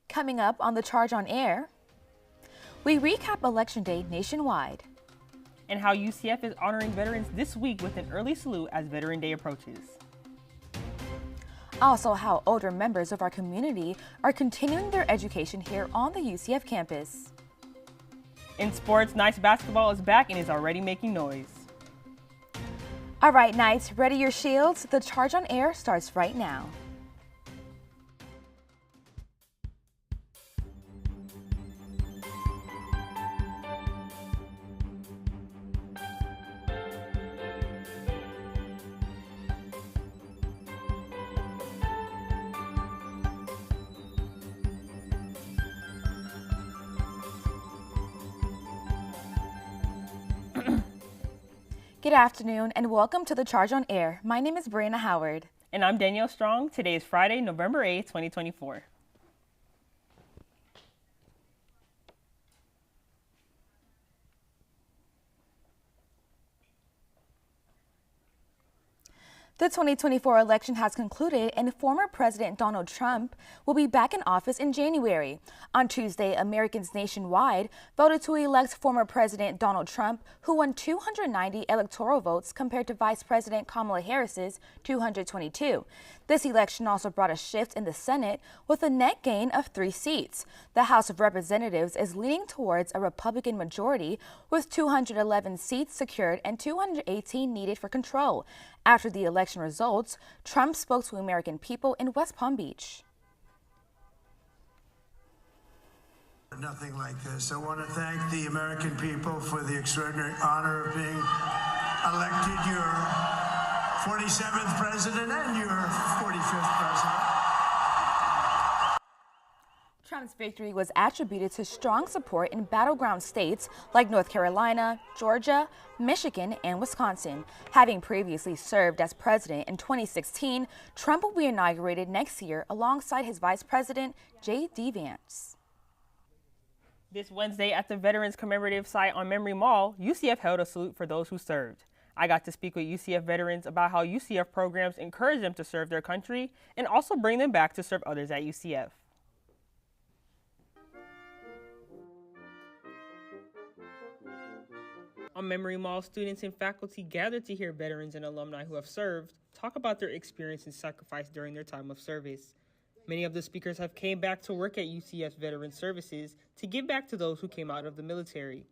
Coming up on The Charge on Air, we recap Election Day nationwide. And how UCF is honoring veterans this week with an early salute as Veteran Day approaches. Also, how older members of our community are continuing their education here on the UCF campus. In sports, Knights basketball is back and is already making noise. All right, Knights, ready your shields? The Charge on Air starts right now. Good afternoon and welcome to The Charge on Air. My name is Bryanna Howard. And I'm Danielle Strong. Today is Friday, November 8th, 2024. The 2024 election has concluded and former President Donald Trump will be back in office in January. On Tuesday, Americans nationwide voted to elect former President Donald Trump, who won 290 electoral votes compared to Vice President Kamala Harris's 222. This election also brought a shift in the Senate with a net gain of 3 seats. The House of Representatives is leaning towards a Republican majority with 211 seats secured and 218 needed for control. After the election results, Trump spoke to American people in West Palm Beach. Nothing like this. I want to thank the American people for the extraordinary honor of being elected your 47th president and your 45th president. Trump's victory was attributed to strong support in battleground states like North Carolina, Georgia, Michigan, and Wisconsin. Having previously served as president in 2016, Trump will be inaugurated next year alongside his vice president, J.D. Vance. This Wednesday at the Veterans Commemorative Site on Memory Mall, UCF held a salute for those who served. I got to speak with UCF veterans about how UCF programs encourage them to serve their country and also bring them back to serve others at UCF. On Memory Mall, students and faculty gathered to hear veterans and alumni who have served talk about their experience and sacrifice during their time of service. Many of the speakers have came back to work at UCF's Veteran Services to give back to those who came out of the military.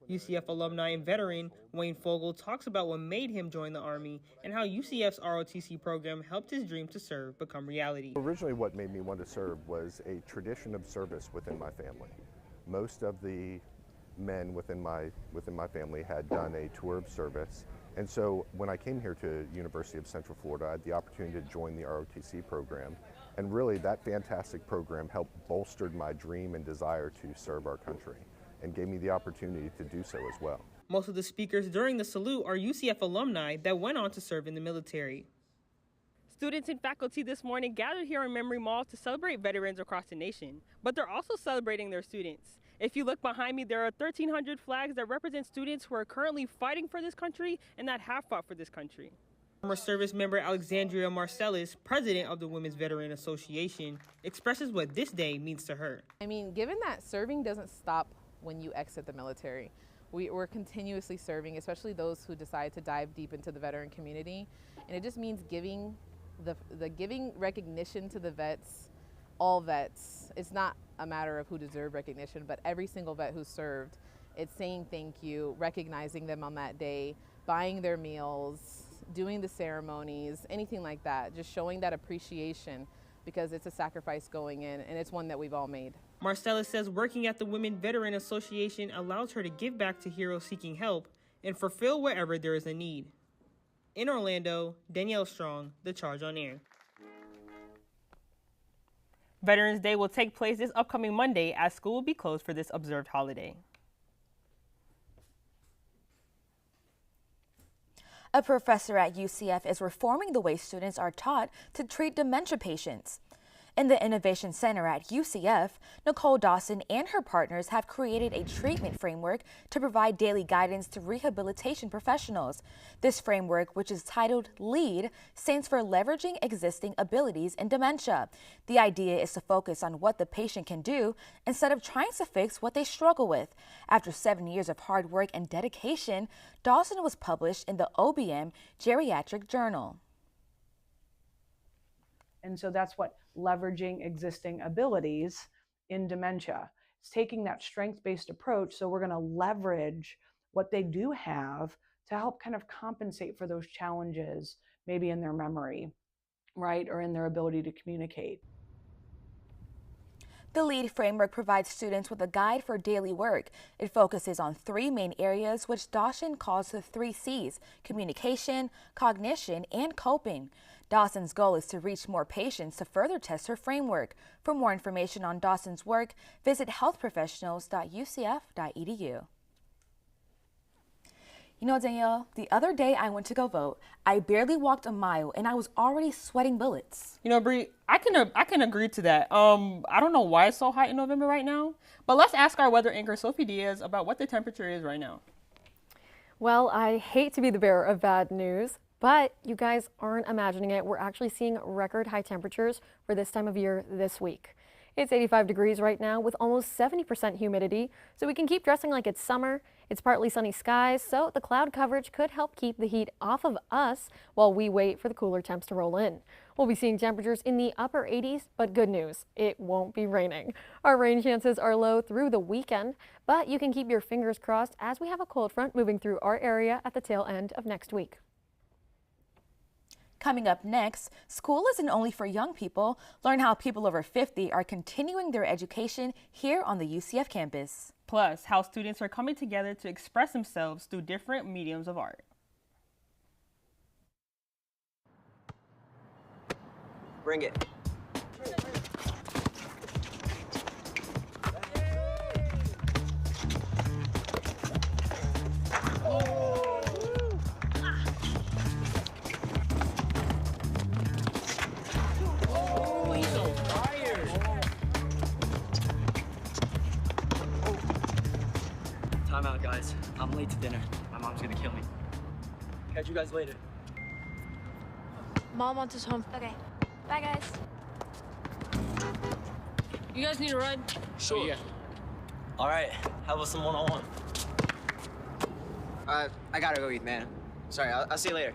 UCF alumni and veteran Wayne Fogel talks about what made him join the Army and how UCF's ROTC program helped his dream to serve become reality. Originally, what made me want to serve was a tradition of service within my family. Most of the men within my family had done a tour of service, and so when I came here to University of Central Florida, I had the opportunity to join the ROTC program, and really that fantastic program helped bolster my dream and desire to serve our country and gave me the opportunity to do so as well. Most of the speakers during the salute are UCF alumni that went on to serve in the military. Students and faculty this morning gathered here in Memory Mall to celebrate veterans across the nation, but they're also celebrating their students. If you look behind me, there are 1,300 flags that represent students who are currently fighting for this country and that have fought for this country. Former service member Alexandria Marcellus, president of the Women's Veteran Association, expresses what this day means to her. I mean, given that serving doesn't stop when you exit the military, we're continuously serving, especially those who decide to dive deep into the veteran community, and it just means giving giving recognition to the vets, all vets. It's not a matter of who deserve recognition, but every single vet who served. It's saying thank you, recognizing them on that day, buying their meals, doing the ceremonies, anything like that, just showing that appreciation because it's a sacrifice going in and it's one that we've all made. Marcella says working at the Women Veteran Association allows her to give back to heroes seeking help and fulfill wherever there is a need. In Orlando, Danielle Strong, The Charge on Air. Veterans Day will take place this upcoming Monday as school will be closed for this observed holiday. A professor at UCF is reforming the way students are taught to treat dementia patients. In the Innovation Center at UCF, Nicole Dawson and her partners have created a treatment framework to provide daily guidance to rehabilitation professionals. This framework, which is titled LEAD, stands for Leveraging Existing Abilities in Dementia. The idea is to focus on what the patient can do instead of trying to fix what they struggle with. After 7 years of hard work and dedication, Dawson was published in the OBM Geriatric Journal. And so that's what leveraging existing abilities in dementia. It's taking that strength-based approach. So we're going to leverage what they do have to help kind of compensate for those challenges, maybe in their memory, right? Or in their ability to communicate. The LEAD framework provides students with a guide for daily work. It focuses on 3 main areas, which Dawson calls the 3 C's: communication, cognition, and coping. Dawson's goal is to reach more patients to further test her framework. For more information on Dawson's work, visit healthprofessionals.ucf.edu. You know, Danielle, the other day I went to go vote. I barely walked a mile and I was already sweating bullets. You know, Bree, I can agree to that. I don't know why it's so hot in November right now, but let's ask our weather anchor, Sophie Diaz, about what the temperature is right now. Well, I hate to be the bearer of bad news, but you guys aren't imagining it. We're actually seeing record high temperatures for this time of year this week. It's 85 degrees right now with almost 70% humidity, so we can keep dressing like it's summer. It's partly sunny skies, so the cloud coverage could help keep the heat off of us while we wait for the cooler temps to roll in. We'll be seeing temperatures in the upper 80s, but good news, it won't be raining. Our rain chances are low through the weekend, but you can keep your fingers crossed as we have a cold front moving through our area at the tail end of next week. Coming up next, school isn't only for young people. Learn how people over 50 are continuing their education here on the UCF campus. Plus, how students are coming together to express themselves through different mediums of art. Bring it. Time out, guys. I'm late to dinner. My mom's gonna kill me. Catch you guys later. Mom wants us home. Okay. Bye, guys. You guys need a ride? Sure. Yeah. All right. How about some one-on-one? I gotta go eat, man. Sorry, I'll see you later.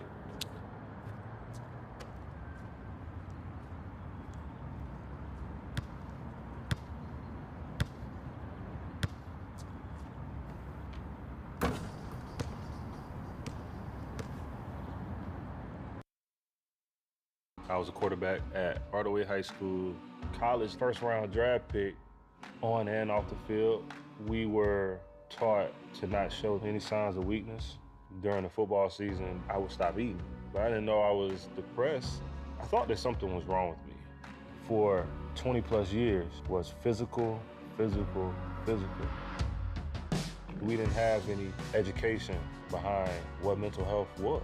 I was a quarterback at Hardaway High School, college first-round draft pick. On and off the field, we were taught to not show any signs of weakness. During the football season, I would stop eating, but I didn't know I was depressed. I thought that something was wrong with me. For 20 plus years was physical. We didn't have any education behind what mental health was.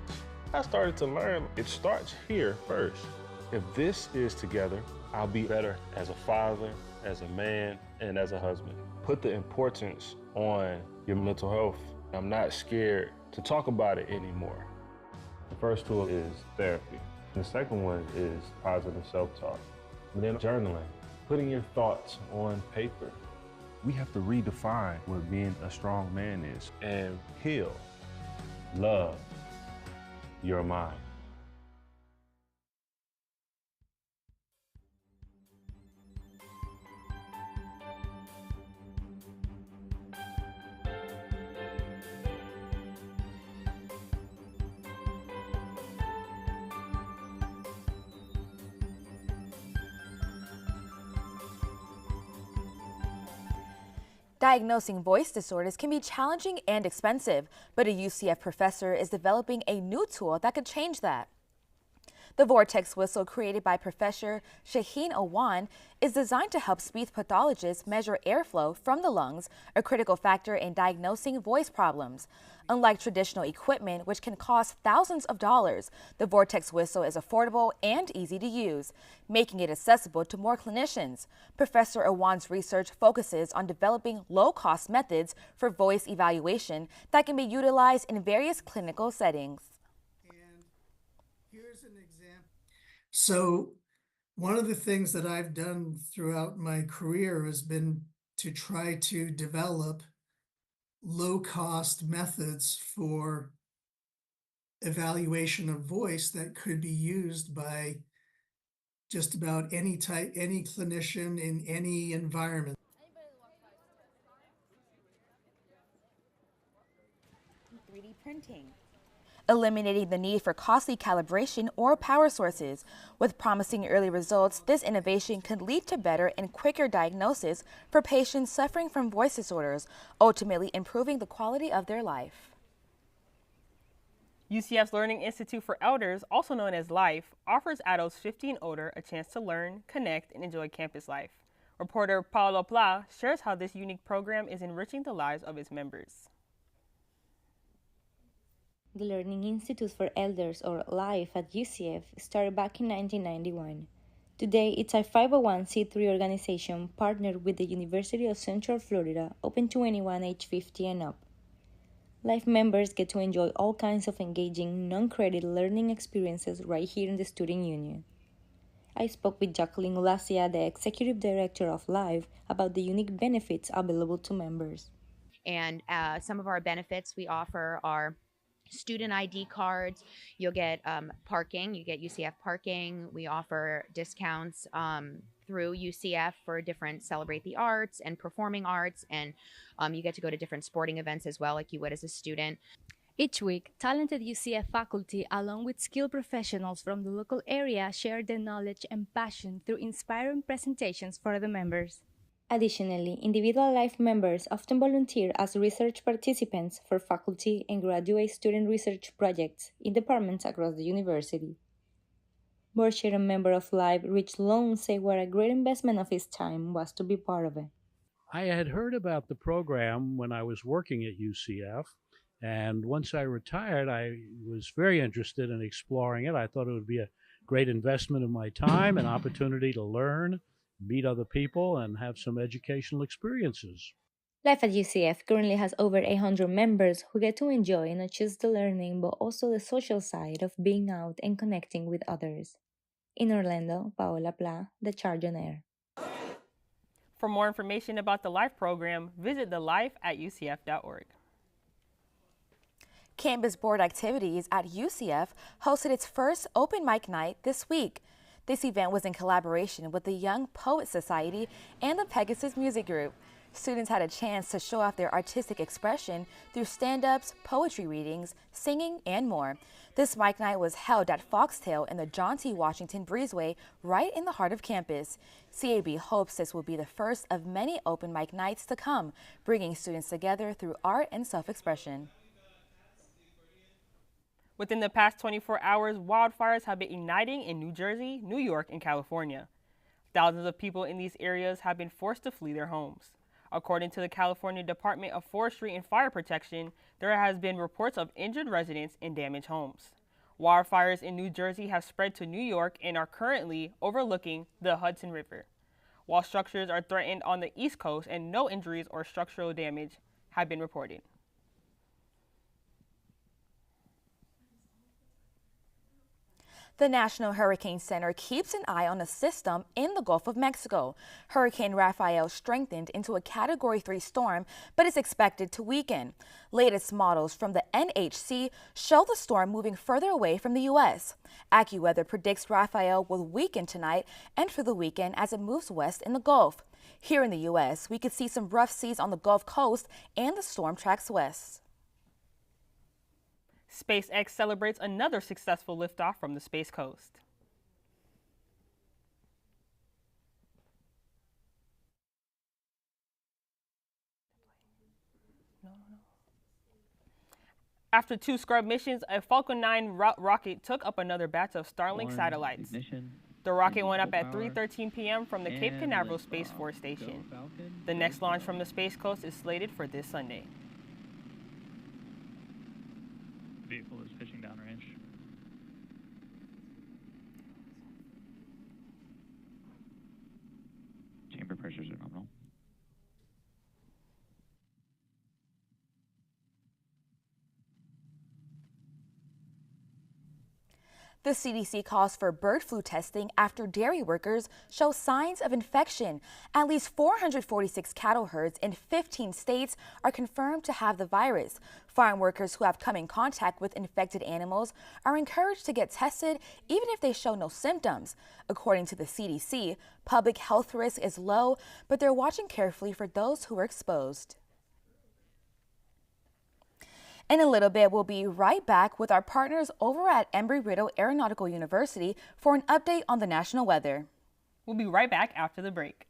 I started to learn it starts here first. If this is together, I'll be better as a father, as a man, and as a husband. Put the importance on your mental health. I'm not scared to talk about it anymore. The first tool is therapy. The second one is positive self-talk. And then journaling, putting your thoughts on paper. We have to redefine what being a strong man is and heal, love your mind. Diagnosing voice disorders can be challenging and expensive, but a UCF professor is developing a new tool that could change that. The vortex whistle, created by Professor Shaheen Awan, is designed to help speech pathologists measure airflow from the lungs, a critical factor in diagnosing voice problems. Unlike traditional equipment, which can cost thousands of dollars, the vortex whistle is affordable and easy to use, making it accessible to more clinicians. Professor Awan's research focuses on developing low-cost methods for voice evaluation that can be utilized in various clinical settings. And here's an example. So one of the things that I've done throughout my career has been to try to develop low-cost methods for evaluation of voice that could be used by just about any clinician in any environment. 3D printing, eliminating the need for costly calibration or power sources. With promising early results, this innovation could lead to better and quicker diagnosis for patients suffering from voice disorders, ultimately improving the quality of their life. UCF's Learning Institute for Elders, also known as LIFE, offers adults 50 and older a chance to learn, connect, and enjoy campus life. Reporter Paolo Pla shares how this unique program is enriching the lives of its members. The Learning Institute for Elders, or LIFE, at UCF started back in 1991. Today, it's a 501c3 organization partnered with the University of Central Florida, open to anyone age 50 and up. LIFE members get to enjoy all kinds of engaging, non-credit learning experiences right here in the Student Union. I spoke with Jacqueline Ulacia, the Executive Director of LIFE, about the unique benefits available to members. And some of our benefits we offer are student ID cards. You'll get parking. You get UCF parking. We offer discounts through UCF for different Celebrate the Arts and performing arts. And you get to go to different sporting events as well, like you would as a student. Each week, talented UCF faculty, along with skilled professionals from the local area, share their knowledge and passion through inspiring presentations for the members. Additionally, individual LIFE members often volunteer as research participants for faculty and graduate student research projects in departments across the university. Board chair and member of LIFE, Rich Long, said what a great investment of his time was to be part of it. I had heard about the program when I was working at UCF, and once I retired, I was very interested in exploring it. I thought it would be a great investment of my time, an opportunity to learn, meet other people, and have some educational experiences. LIFE at UCF currently has over 800 members who get to enjoy not just the learning but also the social side of being out and connecting with others. In Orlando, Paola Pla, The Charge on Air. For more information about the LIFE program, visit thelife@ucf.org. Campus Board Activities at UCF hosted its first open mic night this week. This event was in collaboration with the Young Poets Society and the Pegasus Music Group. Students had a chance to show off their artistic expression through stand-ups, poetry readings, singing, and more. This mic night was held at Foxtail in the John T. Washington Breezeway, right in the heart of campus. CAB hopes this will be the first of many open mic nights to come, bringing students together through art and self-expression. Within the past 24 hours, wildfires have been igniting in New Jersey, New York, and California. Thousands of people in these areas have been forced to flee their homes. According to the California Department of Forestry and Fire Protection, there has been reports of injured residents and damaged homes. Wildfires in New Jersey have spread to New York and are currently overlooking the Hudson River, while structures are threatened on the East Coast and no injuries or structural damage have been reported. The National Hurricane Center keeps an eye on a system in the Gulf of Mexico. Hurricane Rafael strengthened into a Category 3 storm, but is expected to weaken. Latest models from the NHC show the storm moving further away from the U.S. AccuWeather predicts Rafael will weaken tonight and for the weekend as it moves west in the Gulf. Here in the U.S., we could see some rough seas on the Gulf Coast and the storm tracks west. SpaceX celebrates another successful liftoff from the Space Coast. After 2 scrub missions, a Falcon 9 rocket took up another batch of Starlink satellites. The rocket went up at 3:13 p.m. from the Cape Canaveral Space Force Station. The next launch from the Space Coast is slated for this Sunday. Vehicle is pitching downrange. Chamber pressures are nominal. The CDC calls for bird flu testing after dairy workers show signs of infection. At least 446 cattle herds in 15 states are confirmed to have the virus. Farm workers who have come in contact with infected animals are encouraged to get tested even if they show no symptoms. According to the CDC, public health risk is low, but they're watching carefully for those who are exposed. In a little bit, we'll be right back with our partners over at Embry-Riddle Aeronautical University for an update on the national weather. We'll be right back after the break.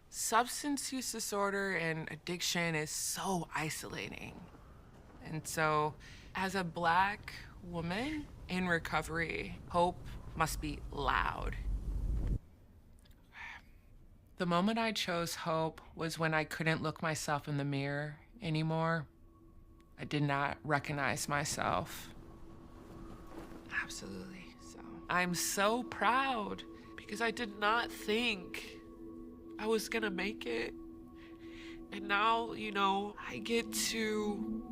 Substance use disorder and addiction is so isolating. And so, as a Black woman in recovery, hope must be loud. The moment I chose hope was when I couldn't look myself in the mirror anymore. I did not recognize myself. Absolutely. So I'm so proud because I did not think I was gonna make it. And now, you know, I get to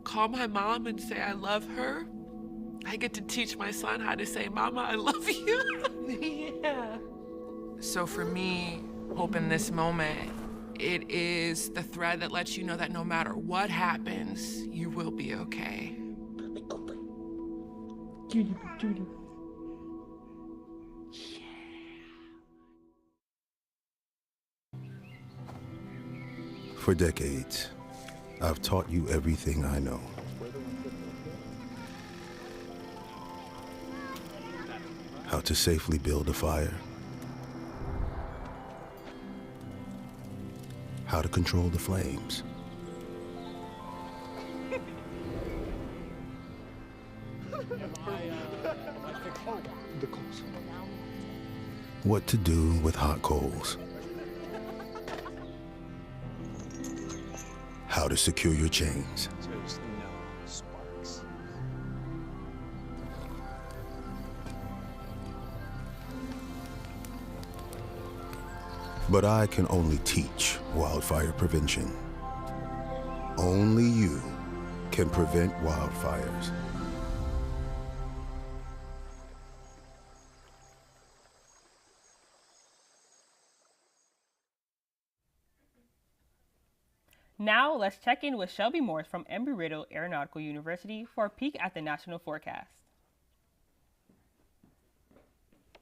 call my mom and say I love her. I get to teach my son how to say, Mama, I love you. Yeah. So for me, hope in this moment, it is the thread that lets you know that no matter what happens, you will be okay. Judy, Judy. For decades, I've taught you everything I know. How to safely build a fire. How to control the flames. What to do with hot coals. How to secure your chains. There's no sparks. But I can only teach wildfire prevention. Only you can prevent wildfires. Now let's check in with Shelby Morse from Embry-Riddle Aeronautical University for a peek at the national forecast.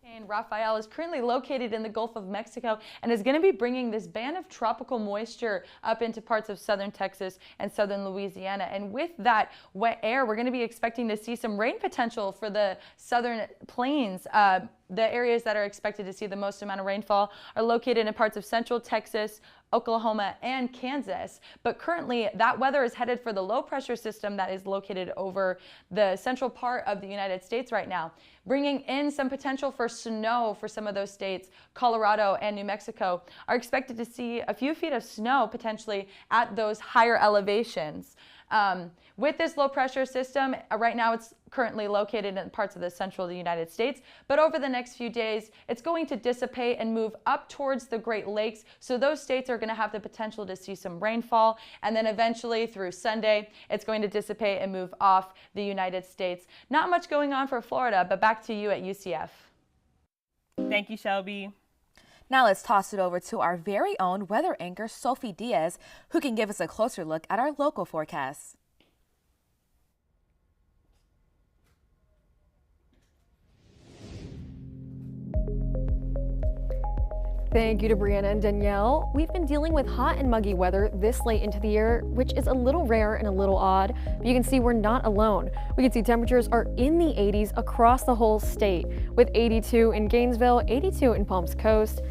Hurricane Rafael is currently located in the Gulf of Mexico and is going to be bringing this band of tropical moisture up into parts of southern Texas and southern Louisiana. And with that wet air, we're going to be expecting to see some rain potential for the southern plains. The areas that are expected to see the most amount of rainfall are located in parts of central Texas, Oklahoma, and Kansas. But currently, that weather is headed for the low pressure system that is located over the central part of the United States right now, bringing in some potential for snow for some of those states. Colorado and New Mexico are expected to see a few feet of snow potentially at those higher elevations. With this low pressure system, right now it's currently located in parts of the central United States, but over the next few days, it's going to dissipate and move up towards the Great Lakes. So those states are going to have the potential to see some rainfall. And then eventually through Sunday, it's going to dissipate and move off the United States. Not much going on for Florida, but back to you at UCF. Thank you, Shelby. Now let's toss it over to our very own weather anchor, Sophie Diaz, who can give us a closer look at our local forecasts. Thank you to Bryanna and Danielle. We've been dealing with hot and muggy weather this late into the year, which is a little rare and a little odd, but you can see we're not alone. We can see temperatures are in the 80s across the whole state, with 82 in Gainesville, 82 in Palms Coast,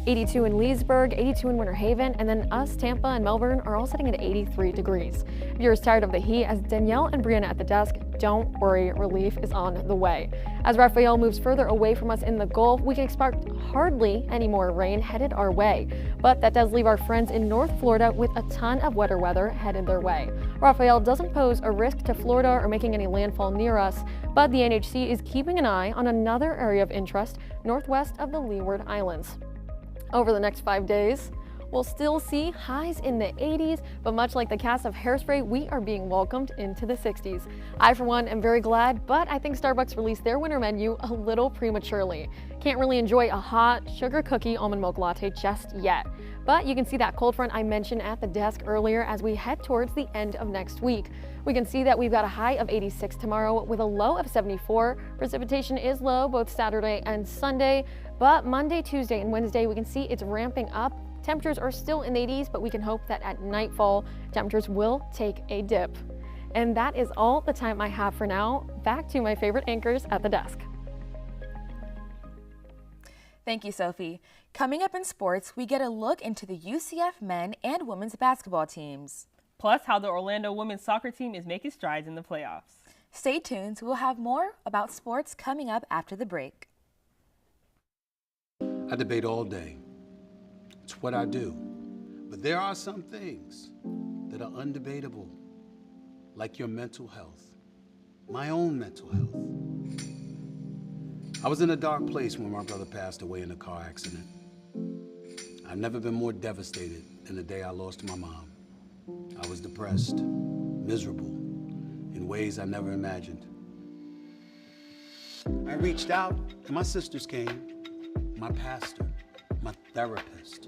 82 in Leesburg, 82 in Winter Haven, and then us, Tampa, and Melbourne are all sitting at 83 degrees. If you're as tired of the heat as Danielle and Bryanna at the desk, don't worry, relief is on the way. As Rafael moves further away from us in the Gulf, we can expect hardly any more rain headed our way. But that does leave our friends in North Florida with a ton of wetter weather headed their way. Rafael doesn't pose a risk to Florida or making any landfall near us, but the NHC is keeping an eye on another area of interest northwest of the Leeward Islands. Over the next 5 days, we'll still see highs in the 80s, but much like the cast of Hairspray, we are being welcomed into the 60s. I, for one, am very glad, but I think Starbucks released their winter menu a little prematurely. Can't really enjoy a hot sugar cookie almond milk latte just yet. But you can see that cold front I mentioned at the desk earlier as we head towards the end of next week. We can see that we've got a high of 86 tomorrow with a low of 74. Precipitation is low both Saturday and Sunday, but Monday, Tuesday, and Wednesday we can see it's ramping up. Temperatures are still in the 80s, but we can hope that at nightfall, temperatures will take a dip. And that is all the time I have for now. Back to my favorite anchors at the desk. Thank you, Sophie. Coming up in sports, we get a look into the UCF men and women's basketball teams. Plus, how the Orlando women's soccer team is making strides in the playoffs. Stay tuned. We'll have more about sports coming up after the break. I debate all day. It's what I do. But there are some things that are undebatable, like your mental health, my own mental health. I was in a dark place when my brother passed away in a car accident. I've never been more devastated than the day I lost my mom. I was depressed, miserable, in ways I never imagined. I reached out, and my sisters came, my pastor, my therapist.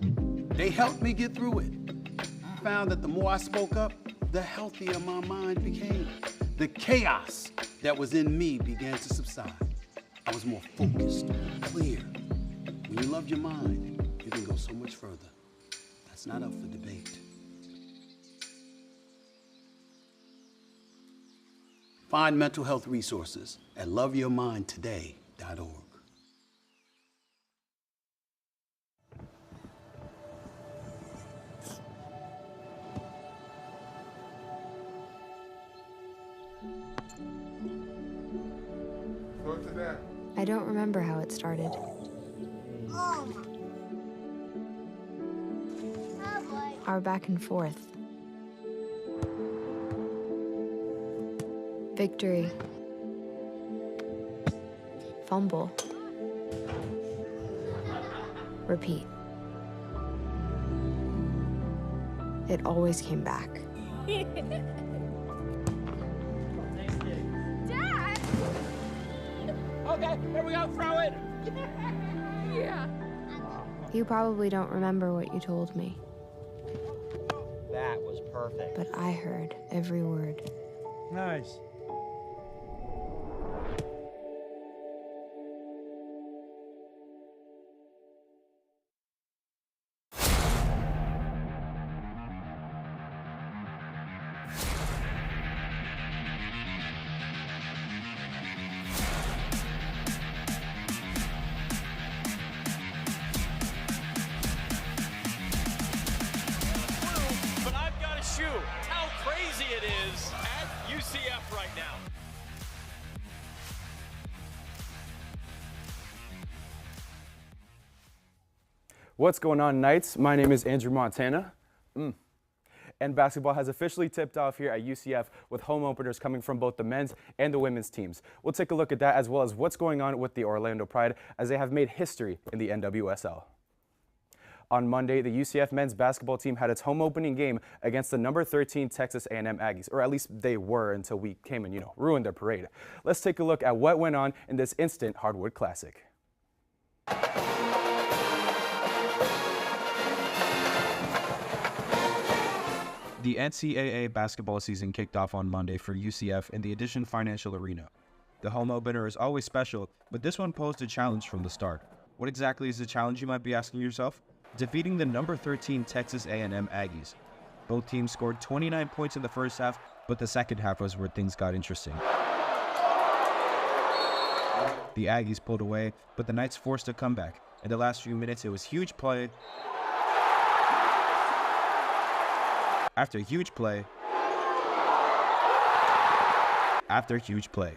They helped me get through it. I found that the more I spoke up, the healthier my mind became. The chaos that was in me began to subside. I was more focused, clear. When you love your mind, you can go so much further. That's not up for debate. Find mental health resources at loveyourmindtoday.org. I don't remember how it started. Our back and forth. Victory. Fumble. Repeat. It always came back. Dad! Okay, here we go, throw it! Yeah. You probably don't remember what you told me, That was perfect. but I heard every word. Nice. But I've got to shoot how crazy it is at UCF right now. What's going on, Knights? My name is Andrew Montana. And basketball has officially tipped off here at UCF with home openers coming from both the men's and the women's teams. We'll take a look at that as well as what's going on with the Orlando Pride as they have made history in the NWSL. On Monday, the UCF men's basketball team had its home opening game against the number 13 Texas A&M Aggies, or at least they were until we came and, ruined their parade. Let's take a look at what went on in this instant Hardwood Classic. The NCAA basketball season kicked off on Monday for UCF in the Edition Financial Arena. The home opener is always special, but this one posed a challenge from the start. What exactly is the challenge, you might be asking yourself? Defeating the number 13 Texas A&M Aggies. Both teams scored 29 points in the first half, but the second half was where things got interesting. The Aggies pulled away, but the Knights forced a comeback. In the last few minutes, it was huge play after huge play after huge play.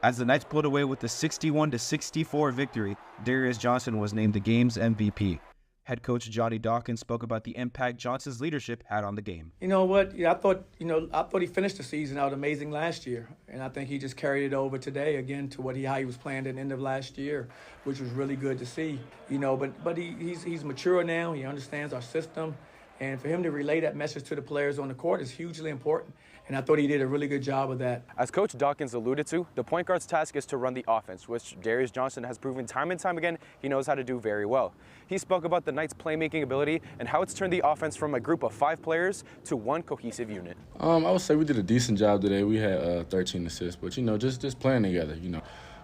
As the Knights pulled away with the 61-64 victory, Diaz Johnson was named the game's MVP. Head coach Johnny Dawkins spoke about the impact Johnson's leadership had on the game. You know what? I thought he finished the season out amazing last year, and I think he just carried it over today again to how he was playing at the end of last year, which was really good to see. But he's mature now. He understands our system, and for him to relay that message to the players on the court is hugely important. And I thought he did a really good job of that. As Coach Dawkins alluded to, the point guard's task is to run the offense, which Diaz Johnson has proven time and time again he knows how to do very well. He spoke about the Knights' playmaking ability and how it's turned the offense from a group of 5 players to one cohesive unit. I would say we did a decent job today. We had 13 assists, but just playing together.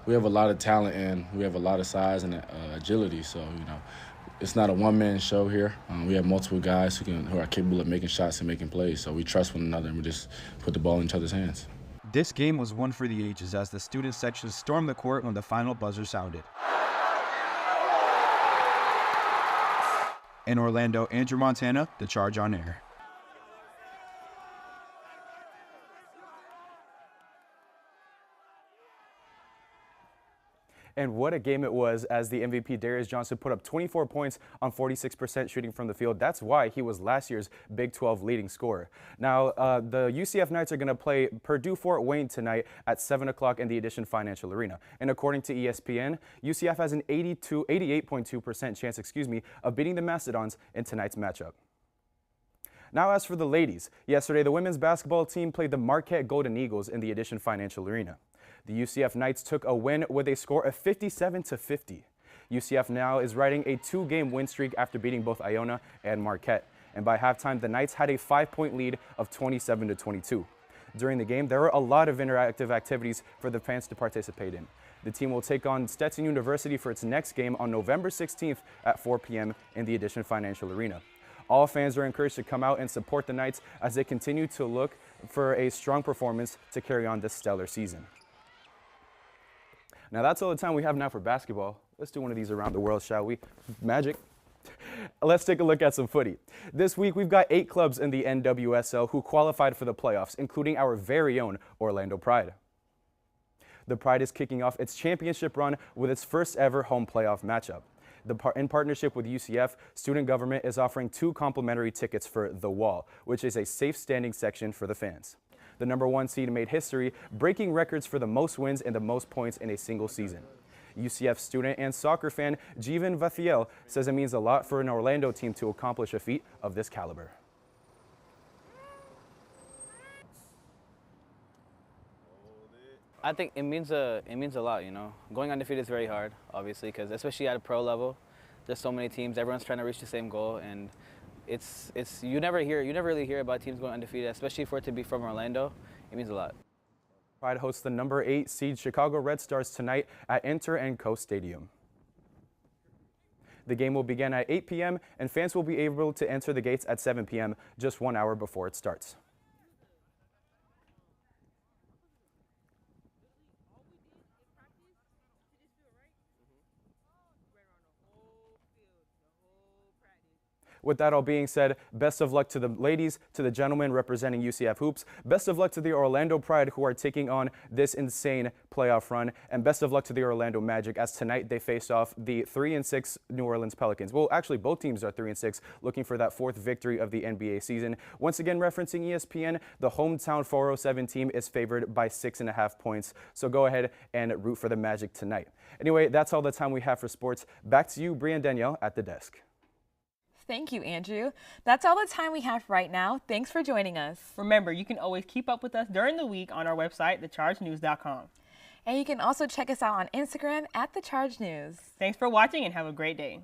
We have a lot of talent and we have a lot of size and agility. So it's not a one-man show here. We have multiple guys who are capable of making shots and making plays. So we trust one another and we just put the ball in each other's hands. This game was one for the ages as the student section stormed the court when the final buzzer sounded. In Orlando, Andrew Montana, The Charge on Air. And what a game it was as the MVP Diaz Johnson put up 24 points on 46% shooting from the field. That's why he was last year's Big 12 leading scorer. Now, the UCF Knights are going to play Purdue-Fort Wayne tonight at 7 o'clock in the Edition Financial Arena. And according to ESPN, UCF has an 88.2% chance, of beating the Mastodons in tonight's matchup. Now, as for the ladies, yesterday the women's basketball team played the Marquette Golden Eagles in the Edition Financial Arena. The UCF Knights took a win with a score of 57-50. UCF now is riding a 2-game win streak after beating both Iona and Marquette. And by halftime, the Knights had a 5-point lead of 27-22. During the game, there were a lot of interactive activities for the fans to participate in. The team will take on Stetson University for its next game on November 16th at 4 p.m. in the Edition Financial Arena. All fans are encouraged to come out and support the Knights as they continue to look for a strong performance to carry on this stellar season. Now that's all the time we have now for basketball. Let's do one of these around the world, shall we? Magic. Let's take a look at some footy. This week we've got 8 clubs in the NWSL who qualified for the playoffs, including our very own Orlando Pride. The Pride is kicking off its championship run with its first ever home playoff matchup. In partnership with UCF, student government is offering 2 complimentary tickets for The Wall, which is a safe standing section for the fans. The #1 seed made history, breaking records for the most wins and the most points in a single season. UCF student and soccer fan Jovanni Vathiel says it means a lot for an Orlando team to accomplish a feat of this caliber. I think it means a lot, Going undefeated is very hard, obviously, because especially at a pro level, there's so many teams, everyone's trying to reach the same goal, and you never really hear about teams going undefeated, especially for it to be from Orlando. It means a lot. Pride hosts the #8 seed Chicago Red Stars tonight at Inter & Co Stadium. The game will begin at 8 p.m. and fans will be able to enter the gates at 7 p.m. just 1 hour before it starts. With that all being said, best of luck to the ladies, to the gentlemen representing UCF Hoops. Best of luck to the Orlando Pride who are taking on this insane playoff run. And best of luck to the Orlando Magic as tonight they face off the 3-6 New Orleans Pelicans. Well, actually both teams are 3-6, looking for that 4th victory of the NBA season. Once again, referencing ESPN, the hometown 407 team is favored by 6.5 points. So go ahead and root for the Magic tonight. Anyway, that's all the time we have for sports. Back to you, Bryanna and Danielle at the desk. Thank you, Andrew. That's all the time we have right now. Thanks for joining us. Remember, you can always keep up with us during the week on our website, thechargenews.com. And you can also check us out on Instagram at The Charge News. Thanks for watching and have a great day.